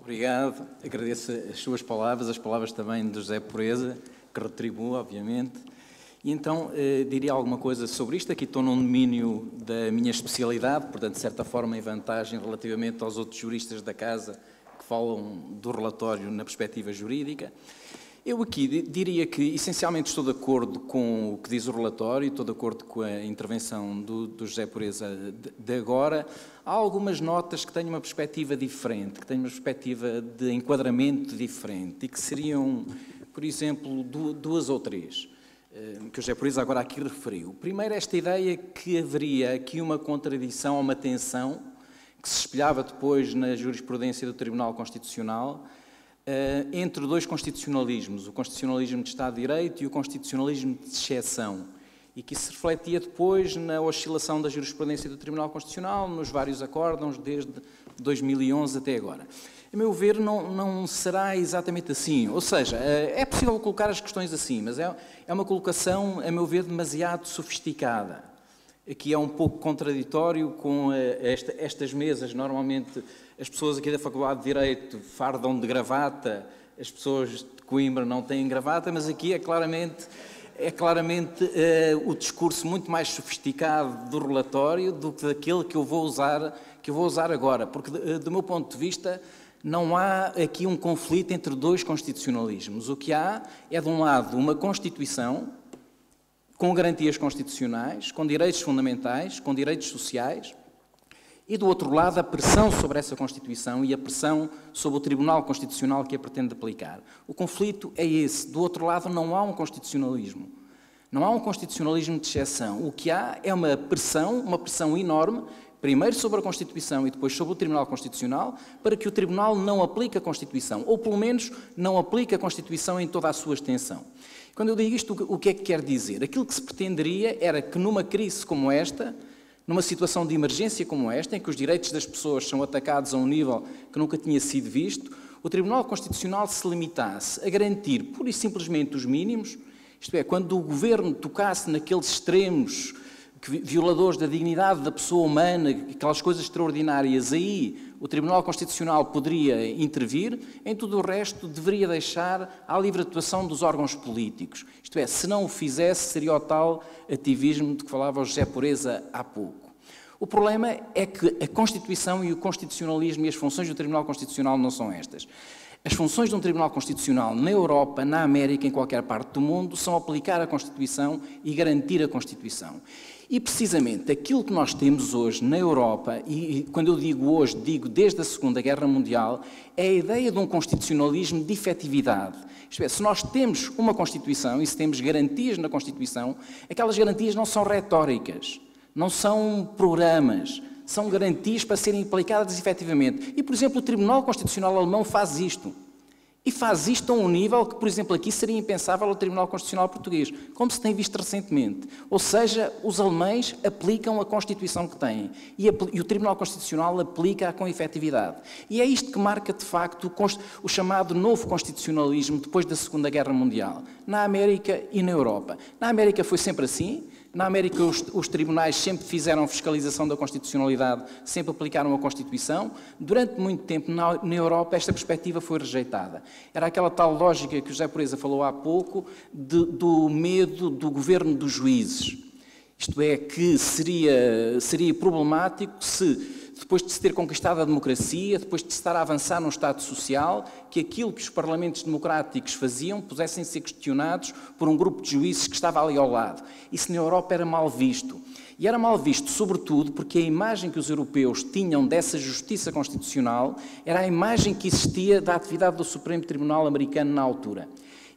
Obrigado, agradeço as suas palavras, as palavras também do José Pureza, que retribuo, obviamente. E então, diria alguma coisa sobre isto. Aqui estou num domínio da minha especialidade, portanto, de certa forma, em vantagem relativamente aos outros juristas da Casa que falam do relatório na perspectiva jurídica. Eu aqui diria que, essencialmente, estou de acordo com o que diz o relatório, estou de acordo com a intervenção do José Pureza de agora. Há algumas notas que têm uma perspectiva diferente, que têm uma perspectiva de enquadramento diferente e que seriam, por exemplo, duas ou três, que o José Pureza agora aqui referiu. Primeiro, esta ideia que haveria aqui uma contradição, uma tensão, que se espelhava depois na jurisprudência do Tribunal Constitucional, entre dois constitucionalismos, o constitucionalismo de Estado de Direito e o constitucionalismo de exceção, e que isso se refletia depois na oscilação da jurisprudência do Tribunal Constitucional, nos vários acórdãos, desde 2011 até agora. A meu ver, não será exatamente assim, ou seja, é possível colocar as questões assim, mas é uma colocação, a meu ver, demasiado sofisticada. Aqui é um pouco contraditório com estas mesas. Normalmente as pessoas aqui da Faculdade de Direito fardam de gravata, as pessoas de Coimbra não têm gravata, mas aqui é claramente o discurso muito mais sofisticado do relatório do que daquele que eu vou usar agora, porque do meu ponto de vista não há aqui um conflito entre dois constitucionalismos. O que há é, de um lado, uma Constituição com garantias constitucionais, com direitos fundamentais, com direitos sociais, e do outro lado a pressão sobre essa Constituição e a pressão sobre o Tribunal Constitucional que a pretende aplicar. O conflito é esse. Do outro lado não há um constitucionalismo. Não há um constitucionalismo de exceção. O que há é uma pressão enorme, primeiro sobre a Constituição e depois sobre o Tribunal Constitucional, para que o Tribunal não aplique a Constituição, ou pelo menos não aplique a Constituição em toda a sua extensão. Quando eu digo isto, o que é que quer dizer? Aquilo que se pretenderia era que numa crise como esta, numa situação de emergência como esta, em que os direitos das pessoas são atacados a um nível que nunca tinha sido visto, o Tribunal Constitucional se limitasse a garantir pura e simplesmente os mínimos, isto é, quando o Governo tocasse naqueles extremos violadores da dignidade da pessoa humana, aquelas coisas extraordinárias, aí o Tribunal Constitucional poderia intervir, em tudo o resto deveria deixar à livre atuação dos órgãos políticos. Isto é, se não o fizesse, seria o tal ativismo de que falava o José Pureza há pouco. O problema é que a Constituição e o constitucionalismo e as funções do Tribunal Constitucional não são estas. As funções de um Tribunal Constitucional na Europa, na América, em qualquer parte do mundo, são aplicar a Constituição e garantir a Constituição. E, precisamente, aquilo que nós temos hoje na Europa, e quando eu digo hoje, digo desde a Segunda Guerra Mundial, é a ideia de um constitucionalismo de efetividade. Isto é, se nós temos uma Constituição e se temos garantias na Constituição, aquelas garantias não são retóricas, não são programas, são garantias para serem aplicadas efetivamente. E, por exemplo, o Tribunal Constitucional Alemão faz isto. E faz isto a um nível que, por exemplo, aqui seria impensável ao Tribunal Constitucional Português, como se tem visto recentemente. Ou seja, os alemães aplicam a Constituição que têm e o Tribunal Constitucional aplica-a com efetividade. E é isto que marca, de facto, o chamado novo constitucionalismo depois da Segunda Guerra Mundial, na América e na Europa. Na América foi sempre assim. Na América, os tribunais sempre fizeram fiscalização da constitucionalidade, sempre aplicaram a Constituição. Durante muito tempo, na Europa, esta perspectiva foi rejeitada. Era aquela tal lógica que o José Pureza falou há pouco, do medo do governo dos juízes. Isto é, que seria problemático se, depois de se ter conquistado a democracia, depois de se estar a avançar num Estado social, que aquilo que os parlamentos democráticos faziam pudessem ser questionados por um grupo de juízes que estava ali ao lado. Isso na Europa era mal visto. E era mal visto, sobretudo, porque a imagem que os europeus tinham dessa justiça constitucional era a imagem que existia da atividade do Supremo Tribunal americano na altura.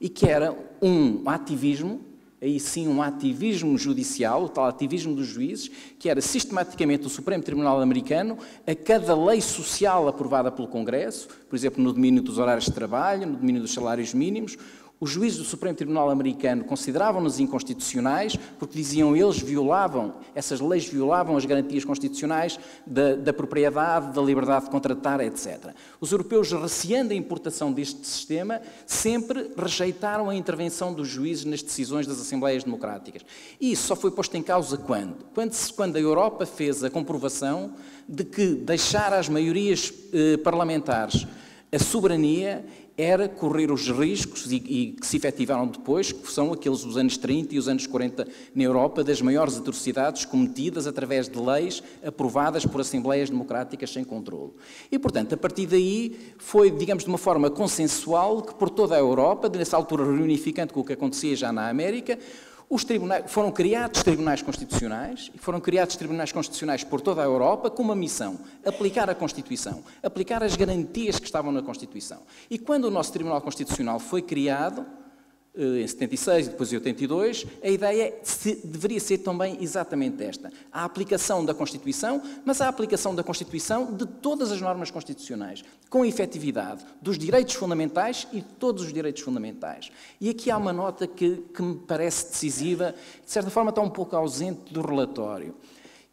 E que era um ativismo, aí sim um ativismo judicial, o tal ativismo dos juízes, que era sistematicamente o Supremo Tribunal americano, a cada lei social aprovada pelo Congresso, por exemplo, no domínio dos horários de trabalho, no domínio dos salários mínimos, os juízes do Supremo Tribunal americano consideravam-nos inconstitucionais porque diziam eles essas leis violavam as garantias constitucionais da propriedade, da liberdade de contratar, etc. Os europeus, receando a importação deste sistema, sempre rejeitaram a intervenção dos juízes nas decisões das Assembleias Democráticas. E isso só foi posto em causa quando? Quando a Europa fez a comprovação de que deixar às maiorias parlamentares a soberania era correr os riscos e que se efetivaram depois, que são aqueles dos anos 30 e os anos 40 na Europa, das maiores atrocidades cometidas através de leis aprovadas por assembleias democráticas sem controle. E, portanto, a partir daí foi, digamos, de uma forma consensual que por toda a Europa, nessa altura reunificante com o que acontecia já na América, foram criados tribunais constitucionais, e foram criados tribunais constitucionais por toda a Europa com uma missão: aplicar a Constituição, aplicar as garantias que estavam na Constituição. E quando o nosso Tribunal Constitucional foi criado, em 76 e depois em 82, a ideia deveria ser também exatamente esta: a aplicação da Constituição, mas a aplicação da Constituição de todas as normas constitucionais, com efetividade dos direitos fundamentais e de todos os direitos fundamentais. E aqui há uma nota que me parece decisiva, de certa forma está um pouco ausente do relatório,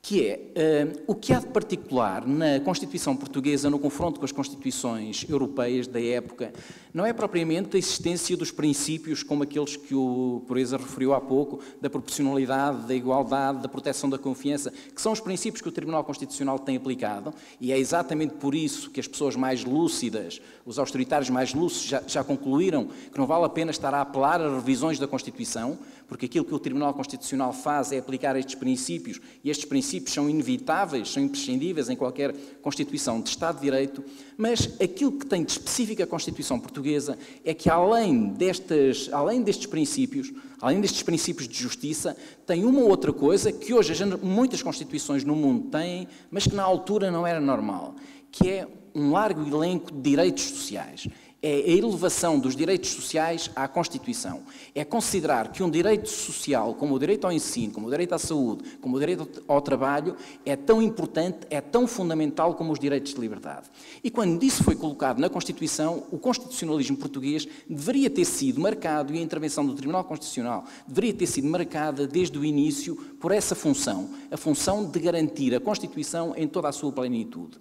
que é o que há de particular na Constituição portuguesa, no confronto com as Constituições europeias da época, não é propriamente a existência dos princípios como aqueles que o Pureza referiu há pouco, da proporcionalidade, da igualdade, da proteção da confiança, que são os princípios que o Tribunal Constitucional tem aplicado, e é exatamente por isso que as pessoas mais lúcidas, os austeritários mais lúcidos, já concluíram que não vale a pena estar a apelar a revisões da Constituição, porque aquilo que o Tribunal Constitucional faz é aplicar estes princípios, e estes princípios são inevitáveis, são imprescindíveis em qualquer Constituição de Estado de Direito, mas aquilo que tem de específico a Constituição portuguesa é que, além destes princípios de justiça, tem uma outra coisa que hoje muitas Constituições no mundo têm, mas que na altura não era normal, que é um largo elenco de direitos sociais. É a elevação dos direitos sociais à Constituição. É considerar que um direito social, como o direito ao ensino, como o direito à saúde, como o direito ao trabalho, é tão importante, é tão fundamental como os direitos de liberdade. E quando isso foi colocado na Constituição, o constitucionalismo português deveria ter sido marcado, e a intervenção do Tribunal Constitucional deveria ter sido marcada desde o início por essa função, a função de garantir a Constituição em toda a sua plenitude.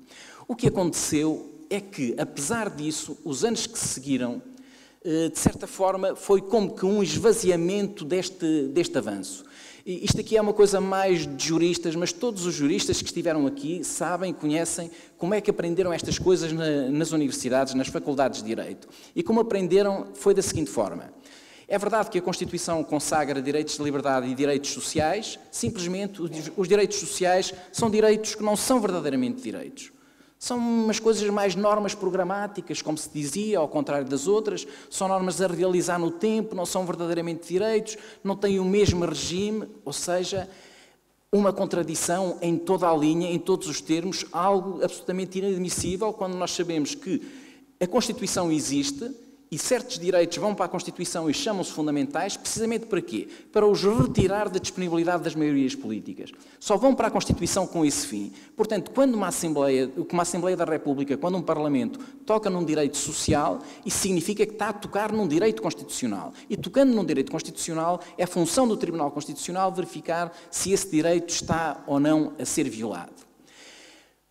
O que aconteceu é que, apesar disso, os anos que se seguiram, de certa forma, foi como que um esvaziamento deste avanço. E isto aqui é uma coisa mais de juristas, mas todos os juristas que estiveram aqui sabem, conhecem como é que aprenderam estas coisas nas universidades, nas faculdades de Direito. E como aprenderam foi da seguinte forma: é verdade que a Constituição consagra direitos de liberdade e direitos sociais, simplesmente os direitos sociais são direitos que não são verdadeiramente direitos. São umas coisas mais normas programáticas, como se dizia, ao contrário das outras, são normas a realizar no tempo, não são verdadeiramente direitos, não têm o mesmo regime, ou seja, uma contradição em toda a linha, em todos os termos, algo absolutamente inadmissível quando nós sabemos que a Constituição existe e certos direitos vão para a Constituição e chamam-se fundamentais, precisamente para quê? Para os retirar da disponibilidade das maiorias políticas. Só vão para a Constituição com esse fim. Portanto, quando uma Assembleia da República, quando um Parlamento toca num direito social, isso significa que está a tocar num direito constitucional. E tocando num direito constitucional, é função do Tribunal Constitucional verificar se esse direito está ou não a ser violado.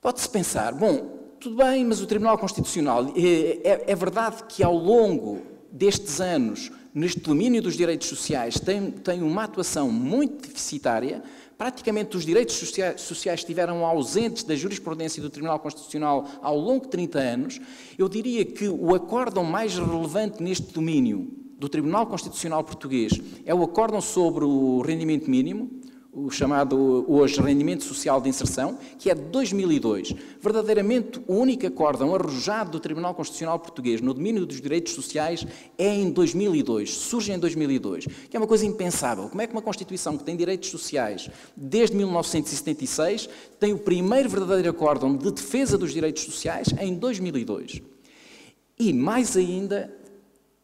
Pode-se pensar, bom, tudo bem, mas o Tribunal Constitucional, é verdade que ao longo destes anos, neste domínio dos direitos sociais, tem uma atuação muito deficitária. Praticamente os direitos sociais estiveram ausentes da jurisprudência do Tribunal Constitucional ao longo de 30 anos. Eu diria que o acórdão mais relevante neste domínio do Tribunal Constitucional português é o acórdão sobre o rendimento mínimo, o chamado hoje Rendimento Social de Inserção, que é de 2002. Verdadeiramente, o único acórdão arrojado do Tribunal Constitucional Português no domínio dos direitos sociais é em 2002, surge em 2002, que é uma coisa impensável. Como é que uma Constituição que tem direitos sociais desde 1976 tem o primeiro verdadeiro acórdão de defesa dos direitos sociais em 2002? E, mais ainda,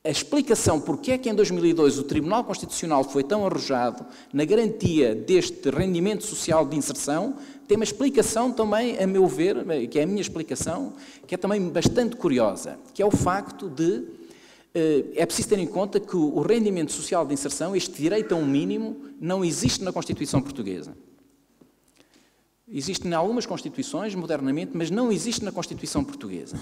a explicação porque é que em 2002 o Tribunal Constitucional foi tão arrojado na garantia deste rendimento social de inserção tem uma explicação também, a meu ver, que é a minha explicação, que é também bastante curiosa, que é o facto de, é preciso ter em conta que o rendimento social de inserção, este direito a um mínimo, não existe na Constituição portuguesa. Existe em algumas Constituições, modernamente, mas não existe na Constituição portuguesa.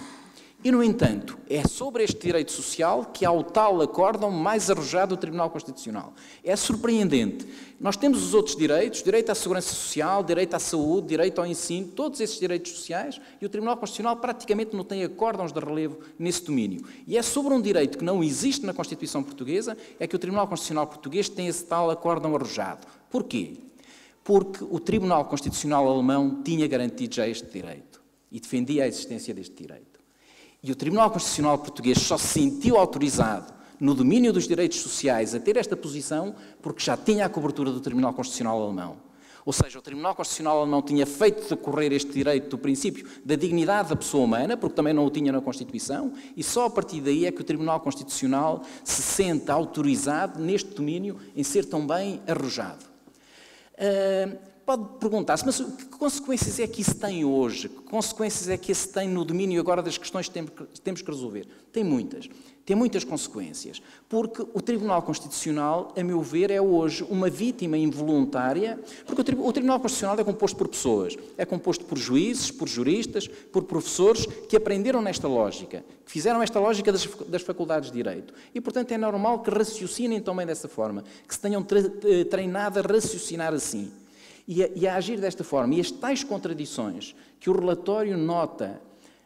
E, no entanto, é sobre este direito social que há o tal acórdão mais arrojado do Tribunal Constitucional. É surpreendente. Nós temos os outros direitos, direito à segurança social, direito à saúde, direito ao ensino, todos esses direitos sociais, e o Tribunal Constitucional praticamente não tem acórdãos de relevo nesse domínio. E é sobre um direito que não existe na Constituição Portuguesa, é que o Tribunal Constitucional Português tem esse tal acórdão arrojado. Porquê? Porque o Tribunal Constitucional alemão tinha garantido já este direito e defendia a existência deste direito. E o Tribunal Constitucional Português só se sentiu autorizado no domínio dos direitos sociais a ter esta posição porque já tinha a cobertura do Tribunal Constitucional Alemão. Ou seja, o Tribunal Constitucional Alemão tinha feito decorrer este direito do princípio da dignidade da pessoa humana, porque também não o tinha na Constituição, e só a partir daí é que o Tribunal Constitucional se sente autorizado neste domínio em ser tão bem arrojado. Pode perguntar-se, mas que consequências é que isso tem hoje? Que consequências é que isso tem no domínio agora das questões que temos que resolver? Tem muitas consequências, porque o Tribunal Constitucional, a meu ver, é hoje uma vítima involuntária, porque o Tribunal Constitucional é composto por pessoas, é composto por juízes, por juristas, por professores que aprenderam nesta lógica, que fizeram esta lógica das faculdades de Direito. E, portanto, é normal que raciocinem também dessa forma, que se tenham treinado a raciocinar assim. E a agir desta forma. E as tais contradições que o relatório nota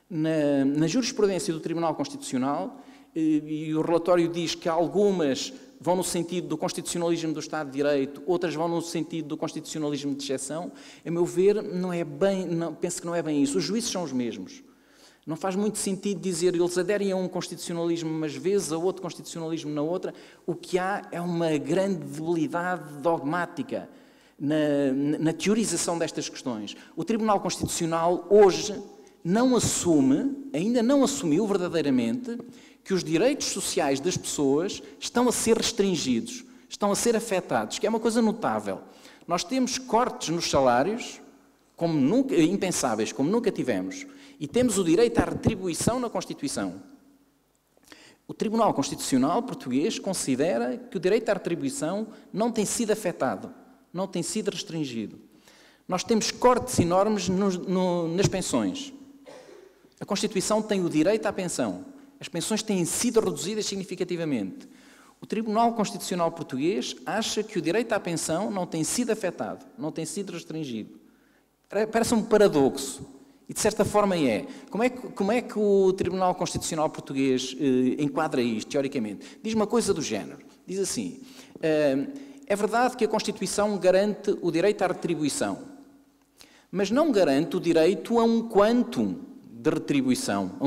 na jurisprudência do Tribunal Constitucional, e o relatório diz que algumas vão no sentido do constitucionalismo do Estado de Direito, outras vão no sentido do constitucionalismo de exceção, a meu ver, penso que não é bem isso. Os juízes são os mesmos. Não faz muito sentido dizer eles aderem a um constitucionalismo umas vezes, a outro constitucionalismo na outra. O que há é uma grande debilidade dogmática na teorização destas questões. O Tribunal Constitucional hoje ainda não assumiu verdadeiramente que os direitos sociais das pessoas estão a ser restringidos, estão a ser afetados, que é uma coisa notável. Nós temos cortes nos salários impensáveis, como nunca tivemos, e temos o direito à retribuição na Constituição. O Tribunal Constitucional português considera que o direito à retribuição não tem sido afetado, não tem sido restringido. Nós temos cortes enormes nas pensões. A Constituição tem o direito à pensão. As pensões têm sido reduzidas significativamente. O Tribunal Constitucional português acha que o direito à pensão não tem sido afetado, não tem sido restringido. Parece um paradoxo. E, de certa forma, é. Como é que o Tribunal Constitucional português enquadra isto, teoricamente? Diz uma coisa do género. Diz assim... É verdade que a Constituição garante o direito à retribuição, mas não garante o direito a um quantum de retribuição, a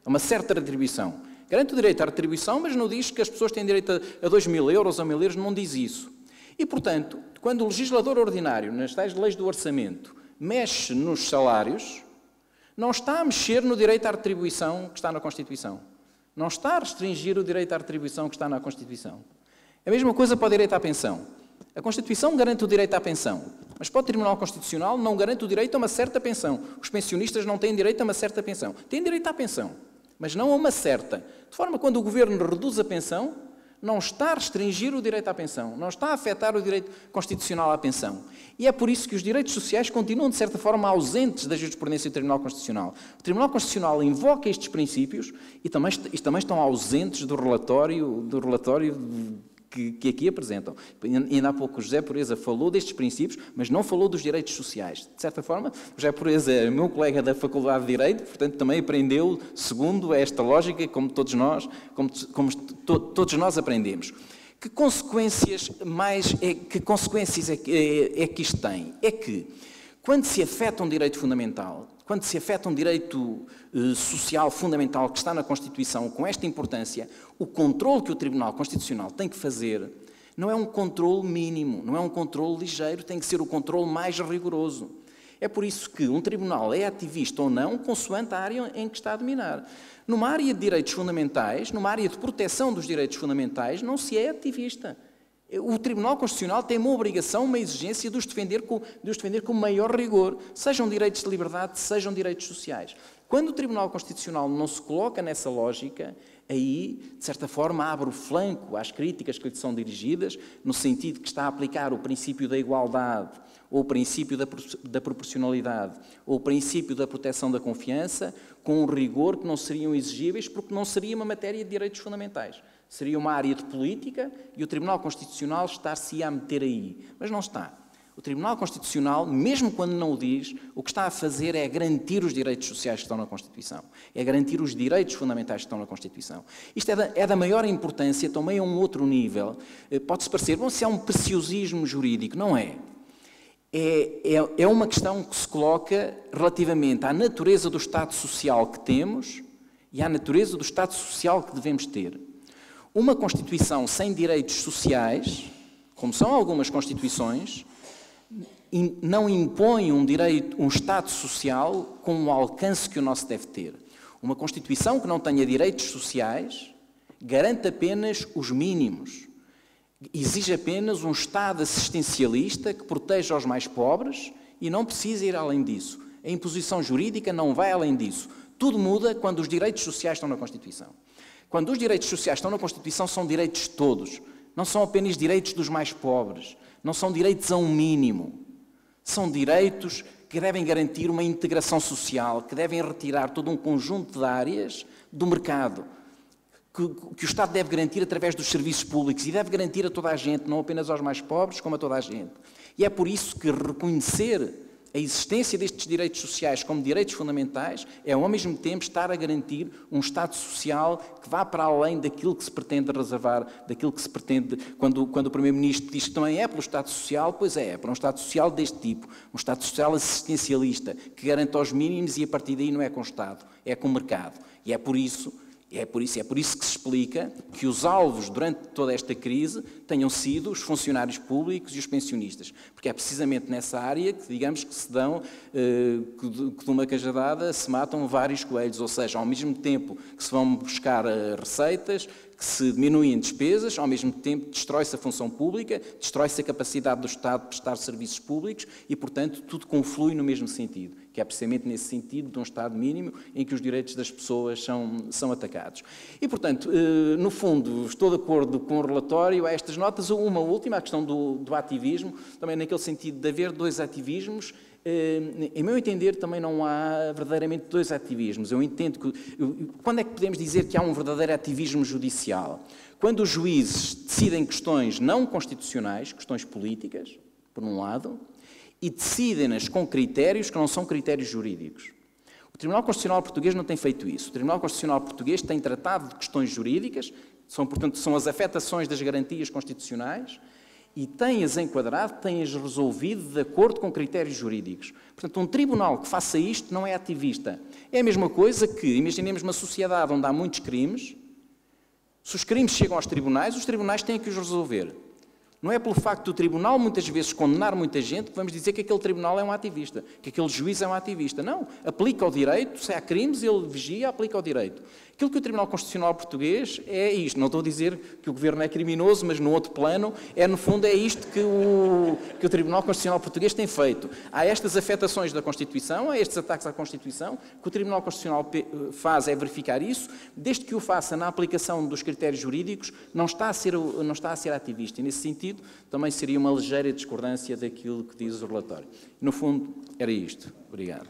uma certa retribuição. Garante o direito à retribuição, mas não diz que as pessoas têm direito a 2.000 euros, a 1.000 euros, não diz isso. E, portanto, quando o legislador ordinário, nas tais leis do orçamento, mexe nos salários, não está a mexer no direito à retribuição que está na Constituição. Não está a restringir o direito à retribuição que está na Constituição. A mesma coisa para o direito à pensão. A Constituição garante o direito à pensão, mas para o Tribunal Constitucional não garante o direito a uma certa pensão. Os pensionistas não têm direito a uma certa pensão. Têm direito à pensão, mas não a uma certa. De forma que quando o Governo reduz a pensão, não está a restringir o direito à pensão, não está a afetar o direito constitucional à pensão. E é por isso que os direitos sociais continuam, de certa forma, ausentes da jurisprudência do Tribunal Constitucional. O Tribunal Constitucional invoca estes princípios e também estão ausentes do relatório que aqui apresentam. Ainda há pouco o José Pureza falou destes princípios, mas não falou dos direitos sociais. De certa forma, o José Pureza é meu colega da Faculdade de Direito, portanto também aprendeu segundo esta lógica, como todos nós aprendemos. Que consequências é que isto tem? É que, quando se afeta um direito fundamental, quando se afeta um direito social fundamental que está na Constituição com esta importância, o controle que o Tribunal Constitucional tem que fazer não é um controle mínimo, não é um controle ligeiro, tem que ser o controle mais rigoroso. É por isso que um tribunal é ativista ou não, consoante a área em que está a dominar. Numa área de direitos fundamentais, numa área de proteção dos direitos fundamentais, não se é ativista. O Tribunal Constitucional tem uma obrigação, uma exigência de os defender com maior rigor, sejam direitos de liberdade, sejam direitos sociais. Quando o Tribunal Constitucional não se coloca nessa lógica, aí, de certa forma, abre o flanco às críticas que lhe são dirigidas, no sentido que está a aplicar o princípio da igualdade, ou o princípio da proporcionalidade, ou o princípio da proteção da confiança, com um rigor que não seriam exigíveis, porque não seria uma matéria de direitos fundamentais. Seria uma área de política e o Tribunal Constitucional estar-se a meter aí. Mas não está. O Tribunal Constitucional, mesmo quando não o diz, o que está a fazer é garantir os direitos sociais que estão na Constituição. É garantir os direitos fundamentais que estão na Constituição. Isto é da maior importância, também a um outro nível. Pode-se parecer, bom, se é um preciosismo jurídico. Não é. É uma questão que se coloca relativamente à natureza do Estado Social que temos e à natureza do Estado Social que devemos ter. Uma Constituição sem direitos sociais, como são algumas Constituições, não impõe um Estado Social com o alcance que o nosso deve ter. Uma Constituição que não tenha direitos sociais garante apenas os mínimos. Exige apenas um Estado assistencialista que proteja os mais pobres e não precisa ir além disso. A imposição jurídica não vai além disso. Tudo muda quando os direitos sociais estão na Constituição. Quando os direitos sociais estão na Constituição, são direitos todos. Não são apenas direitos dos mais pobres. Não são direitos a um mínimo. São direitos que devem garantir uma integração social, que devem retirar todo um conjunto de áreas do mercado, que o Estado deve garantir através dos serviços públicos e deve garantir a toda a gente, não apenas aos mais pobres, como a toda a gente. E é por isso que reconhecer a existência destes direitos sociais como direitos fundamentais é, ao mesmo tempo, estar a garantir um Estado social que vá para além daquilo que se pretende reservar, daquilo que se pretende, quando o Primeiro-Ministro diz que também é pelo Estado Social, pois é para um Estado Social deste tipo, um Estado Social assistencialista, que garante aos mínimos e a partir daí não é com o Estado, é com o mercado. E é por isso que se explica que os alvos durante toda esta crise tenham sido os funcionários públicos e os pensionistas. Porque é precisamente nessa área que, digamos, que se dão, que de uma cajadada se matam vários coelhos. Ou seja, ao mesmo tempo que se vão buscar receitas, que se diminuem despesas, ao mesmo tempo destrói-se a função pública, destrói-se a capacidade do Estado de prestar serviços públicos e, portanto, tudo conflui no mesmo sentido, que é precisamente nesse sentido de um Estado mínimo em que os direitos das pessoas são atacados. E, portanto, no fundo, estou de acordo com o relatório a estas notas. Uma última, a questão do ativismo, também naquele sentido de haver dois ativismos. Em meu entender, também não há verdadeiramente dois ativismos. Eu entendo que... Quando é que podemos dizer que há um verdadeiro ativismo judicial? Quando os juízes decidem questões não constitucionais, questões políticas, por um lado, e decidem-nas com critérios que não são critérios jurídicos. O Tribunal Constitucional Português não tem feito isso. O Tribunal Constitucional Português tem tratado de questões jurídicas, portanto, são as afetações das garantias constitucionais, e tem-as enquadrado, tem-as resolvido de acordo com critérios jurídicos. Portanto, um tribunal que faça isto não é ativista. É a mesma coisa que, imaginemos uma sociedade onde há muitos crimes, se os crimes chegam aos tribunais, os tribunais têm que os resolver. Não é pelo facto do tribunal muitas vezes condenar muita gente que vamos dizer que aquele tribunal é um ativista, que aquele juiz é um ativista. Não, aplica o direito, se há crimes, ele vigia, aplica o direito. Aquilo que o Tribunal Constitucional Português é isto. Não estou a dizer que o Governo é criminoso, mas no outro plano, no fundo, é isto que o Tribunal Constitucional Português tem feito. Há estas afetações da Constituição, há estes ataques à Constituição, que o Tribunal Constitucional faz é verificar isso, desde que o faça na aplicação dos critérios jurídicos, não está a ser ativista. E, nesse sentido, também seria uma ligeira discordância daquilo que diz o relatório. No fundo, era isto. Obrigado.